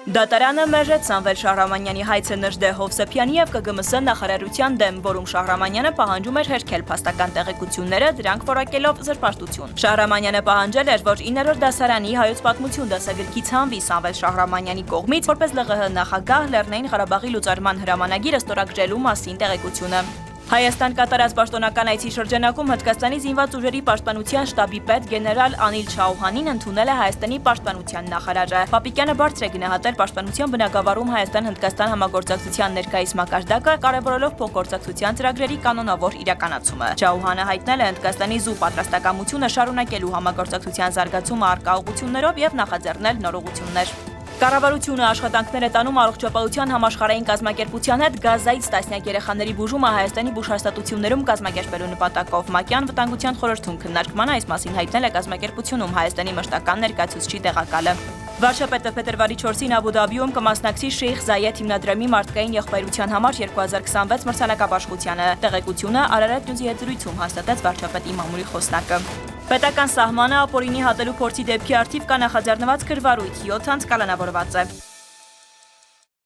Դատարանը մերժեց Սամվել Շահրամանյանի հայցը Նժդե Հովսեփյանի և ԿԳՄՍ նախարարության դեմ, որում Շահրամանյանը պահանջում էր հերքել փաստական տեղեկությունները, դրանք որակելով զրպարտություն։ Շահրամանյանը պահանջել էր, որ 9-րդ դասարանի հայոց պատմություն դասագրքի ցանվի Սամվել Շահրամանյանի կողմից որպես ԼՂՀ նախագահ Լեռնային Ղարաբաղի լուծարման հրամանագիրը ստորագրելու մասին տեղեկությունը։ Հայաստան կատարած պաշտոնական այցի շրջանակում Հնդկաստանի զինված ուժերի պաշտպանության շտաբի պետ գեներալ Անիլ Չաուհանին ընդունել է Հայաստանի պաշտպանության նախարարը։ Պապիկյանը բարձր է գնահատել պաշտպանության բնագավառում Հայաստան-Հնդկաստան համագործակցության ներկայիս մակարդակը, կարևորելով փոխգործակցության ծրագրերի կանոնավոր իրականացումը։ Չաուհանը հայտնել է Հնդկաստանի զու պատրաստակամությունը շարունակելու համագործակցության զարգացումը առկա ուղղություններով և նախաձեռնել նոր ուղղություններ։ Կառավարությունը աշխատանքներ է տանում առողջապահության համաշխարհային կազմակերպության հետ Գազայից տասնյակ երեխաների բուժումը Հայաստանի բուժհաստատություններում կազմակերպելու նպատակով ՄԱԿ-յան վտանգության խորհրդում քննարկման այս մասին հայտնել է կազմակերպությունում Հայաստանի մշտական ներկայացուցչի տեղակալը։ Վարչապետը փետրվարի 4-ին Աբու Դաբիում կմասնակցի Շեյխ Զայեդ հիմնադրամի մարդկային եղբայրության համար 2026 մրցանակաբաշխությանը։ Տեղեկությունը Արարատ Նյուզի հետ զրույցում հաստատեց վարչապետի մամուլի խոսնակը։ Պետական սահմանը ապօրինի հատելու փորձի դեպքի առթիվ կա նախաձեռնված քրվարույթ 7 անց կալանավորված է։